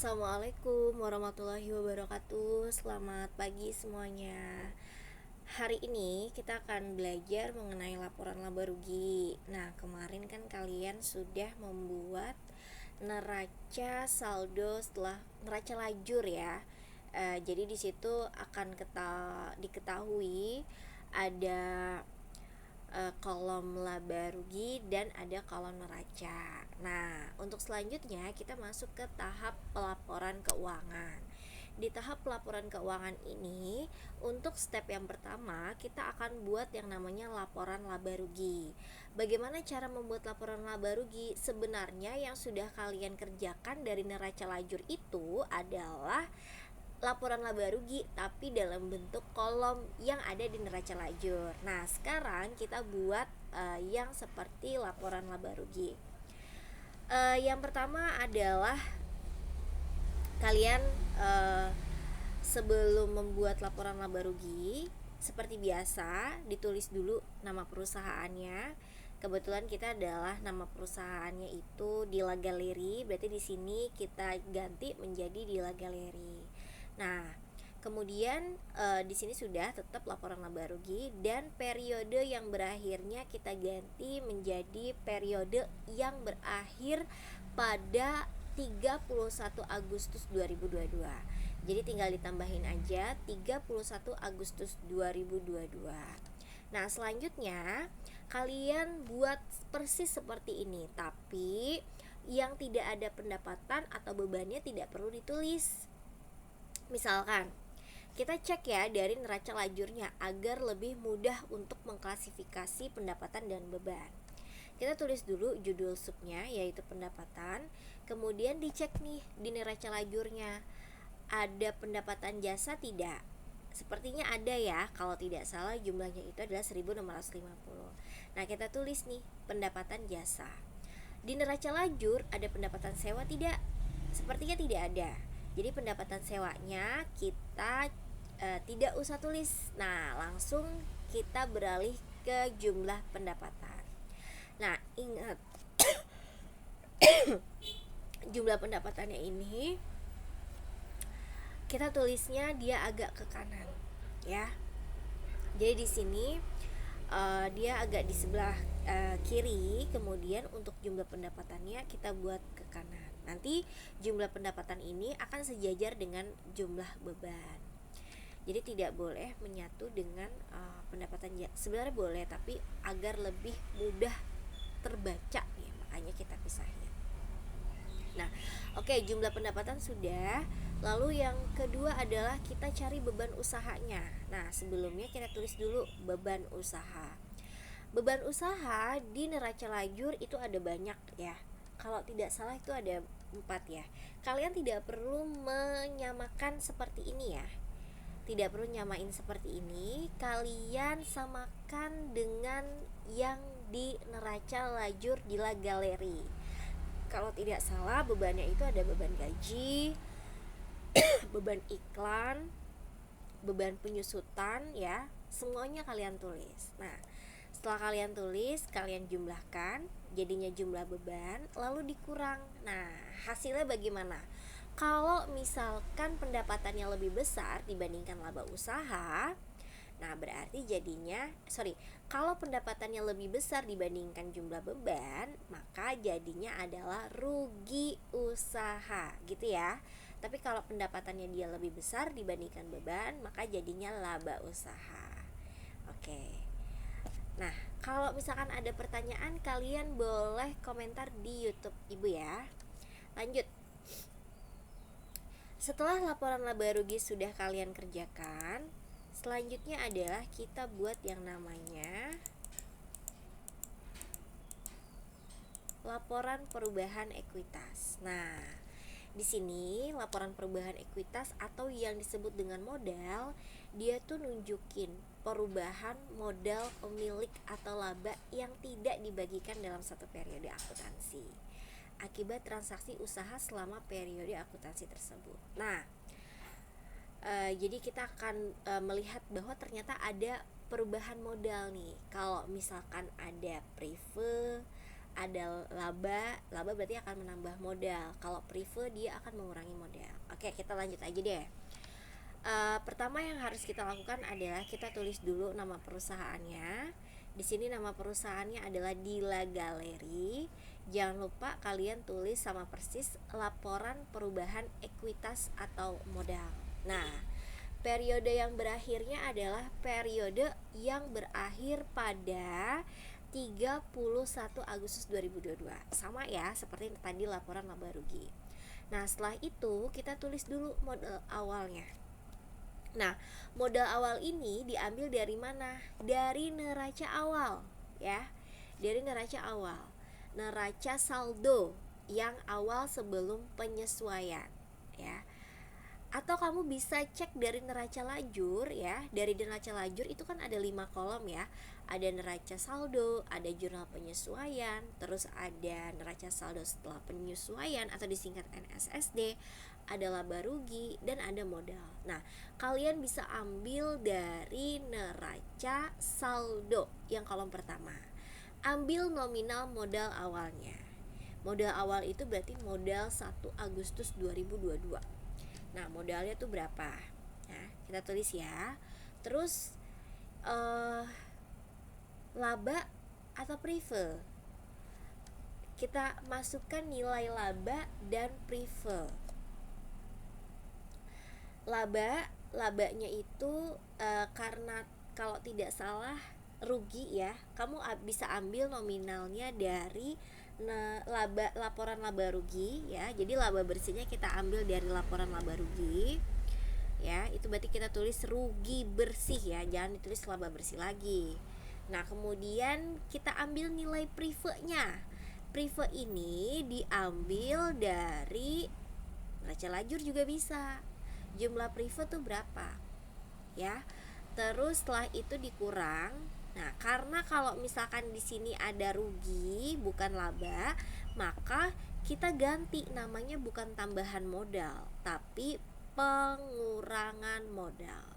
Assalamualaikum warahmatullahi wabarakatuh. Selamat pagi semuanya. Hari ini kita akan belajar mengenai laporan laba rugi. Nah, kemarin kan kalian sudah membuat neraca saldo setelah neraca lajur ya. Jadi di situ akan diketahui ada kolom laba rugi dan ada kolom neraca. Nah, untuk selanjutnya kita masuk ke tahap pelaporan keuangan. Di tahap pelaporan keuangan ini, untuk step yang pertama kita akan buat yang namanya laporan laba rugi. Bagaimana cara membuat laporan laba rugi? Sebenarnya yang sudah kalian kerjakan dari neraca lajur itu adalah laporan laba rugi tapi dalam bentuk kolom yang ada di neraca lajur. Nah, sekarang kita buat yang seperti laporan laba rugi. Yang pertama adalah kalian sebelum membuat laporan laba rugi, seperti biasa ditulis dulu nama perusahaannya. Kebetulan kita adalah nama perusahaannya itu Dila Galeri, berarti di sini kita ganti menjadi Dila Galeri. Nah, kemudian di sini sudah tetap laporan laba rugi dan periode yang berakhirnya kita ganti menjadi periode yang berakhir pada 31 Agustus 2022. Jadi tinggal ditambahin aja 31 Agustus 2022. Nah, selanjutnya kalian buat persis seperti ini, tapi yang tidak ada pendapatan atau bebannya tidak perlu ditulis. Misalkan kita cek ya dari neraca lajurnya agar lebih mudah untuk mengklasifikasi pendapatan dan beban. Kita tulis dulu judul subnya yaitu pendapatan, kemudian dicek nih di neraca lajurnya ada pendapatan jasa tidak. Sepertinya ada ya, kalau tidak salah jumlahnya itu adalah 1650. Nah, kita tulis nih pendapatan jasa. Di neraca lajur ada pendapatan sewa tidak? Sepertinya tidak ada. Jadi pendapatan sewanya kita tidak usah tulis. Nah, langsung kita beralih ke jumlah pendapatan. Nah, ingat jumlah pendapatannya ini kita tulisnya dia agak ke kanan ya. Jadi di sini dia agak di sebelah kiri, kemudian untuk jumlah pendapatannya kita buat ke kanan. Nanti jumlah pendapatan ini akan sejajar dengan jumlah beban. Jadi tidak boleh menyatu dengan pendapatan sebenarnya boleh, tapi agar lebih mudah terbaca ya, makanya kita pisahin. Nah, oke, jumlah pendapatan sudah. Lalu yang kedua adalah kita cari beban usahanya. Nah, sebelumnya kita tulis dulu beban usaha. Beban usaha di neraca lajur itu ada banyak ya. Kalau tidak salah itu ada 4 ya. Kalian tidak perlu menyamakan seperti ini ya. Tidak perlu nyamain seperti ini. Kalian samakan dengan yang di neraca lajur Dila Galeri. Kalau tidak salah bebannya itu ada beban gaji, beban iklan, beban penyusutan ya, semuanya kalian tulis. Nah, setelah kalian tulis, kalian jumlahkan, jadinya jumlah beban, lalu dikurang. Nah, hasilnya bagaimana? Kalau misalkan pendapatannya lebih besar dibandingkan laba usaha, nah berarti jadinya, kalau pendapatannya lebih besar dibandingkan jumlah beban, maka jadinya adalah rugi usaha gitu ya. Tapi kalau pendapatannya dia lebih besar dibandingkan beban, maka jadinya laba usaha. Oke. Nah, kalau misalkan ada pertanyaan, kalian boleh komentar di YouTube Ibu ya. Lanjut. Setelah laporan laba rugi sudah kalian kerjakan, selanjutnya adalah kita buat yang namanya laporan perubahan ekuitas. Nah, di sini laporan perubahan ekuitas atau yang disebut dengan modal, dia tuh nunjukin perubahan modal pemilik atau laba yang tidak dibagikan dalam satu periode akuntansi akibat transaksi usaha selama periode akuntansi tersebut. Nah, jadi kita akan melihat bahwa ternyata ada perubahan modal nih. Kalau misalkan ada prive, ada laba berarti akan menambah modal. Kalau prefer dia akan mengurangi modal. Oke, kita lanjut aja deh. Pertama yang harus kita lakukan adalah kita tulis dulu nama perusahaannya. Di sini nama perusahaannya adalah Dila Galeri. Jangan lupa kalian tulis sama persis laporan perubahan ekuitas atau modal. Nah, periode yang berakhirnya adalah periode yang berakhir pada 31 Agustus 2022. Sama ya seperti tadi laporan laba rugi. Nah, setelah itu kita tulis dulu modal awalnya. Nah, modal awal ini diambil dari mana? Dari neraca awal, ya. Dari neraca awal. Neraca saldo yang awal sebelum penyesuaian, ya. Atau kamu bisa cek dari neraca lajur, ya. Dari neraca lajur itu kan ada 5 kolom, ya. Ada neraca saldo, ada jurnal penyesuaian, terus ada neraca saldo setelah penyesuaian atau disingkat NSSD, ada laba rugi, dan ada modal. Nah, kalian bisa ambil dari neraca saldo yang kolom pertama. Ambil nominal modal awalnya. Modal awal itu berarti modal 1 Agustus 2022. Nah, modalnya tuh berapa? Nah, kita tulis ya. Terus laba atau prefer, kita masukkan nilai laba dan prefer. Labanya itu karena kalau tidak salah rugi ya, kamu bisa ambil nominalnya dari laporan laba rugi ya. Jadi laba bersihnya kita ambil dari laporan laba rugi ya, itu berarti kita tulis rugi bersih ya, jangan ditulis laba bersih lagi. Nah, kemudian kita ambil nilai prefernya. Prefer ini diambil dari neraca lajur juga bisa. Jumlah prefer tuh berapa? Ya. Terus setelah itu dikurang. Nah, karena kalau misalkan di sini ada rugi bukan laba, maka kita ganti namanya bukan tambahan modal, tapi pengurangan modal.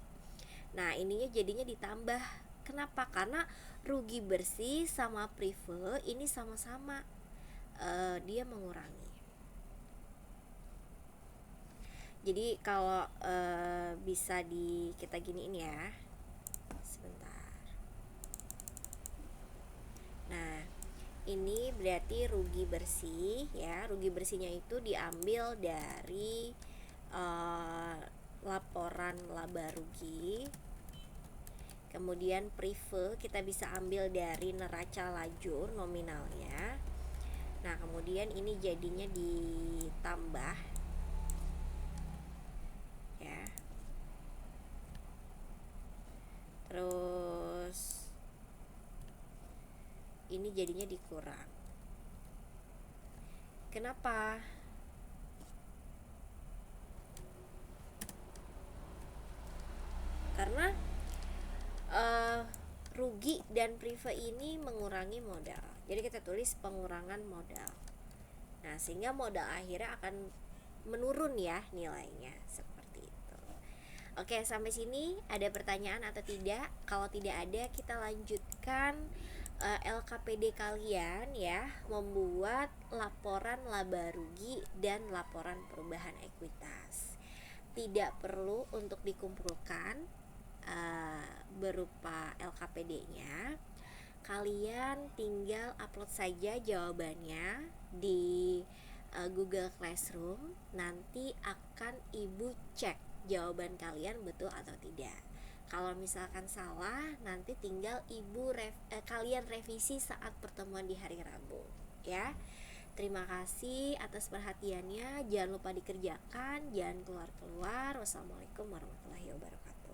Nah, ininya jadinya ditambah. Kenapa? Karena rugi bersih sama prefer ini sama-sama dia mengurangi. Jadi kalau bisa kita giniin ya. Sebentar. Nah, ini berarti rugi bersih ya. Rugi bersihnya itu diambil dari laporan laba rugi. Kemudian prefer kita bisa ambil dari neraca lajur nominalnya. Nah, kemudian ini jadinya ditambah ya. Terus ini jadinya dikurang. Kenapa? Karena rugi dan prefer ini mengurangi modal. Jadi kita tulis pengurangan modal. Nah, sehingga modal akhirnya akan menurun ya nilainya, seperti itu. Oke, sampai sini ada pertanyaan atau tidak? Kalau tidak ada, kita lanjutkan LKPD kalian ya, membuat laporan laba rugi dan laporan perubahan ekuitas. Tidak perlu untuk dikumpulkan berupa LKPD-nya. Kalian tinggal upload saja jawabannya di Google Classroom. Nanti akan Ibu cek jawaban kalian betul atau tidak. Kalau misalkan salah, nanti tinggal kalian revisi saat pertemuan di hari Rabu ya. Terima kasih atas perhatiannya. Jangan lupa dikerjakan, jangan keluar-keluar. Wassalamualaikum warahmatullahi wabarakatuh.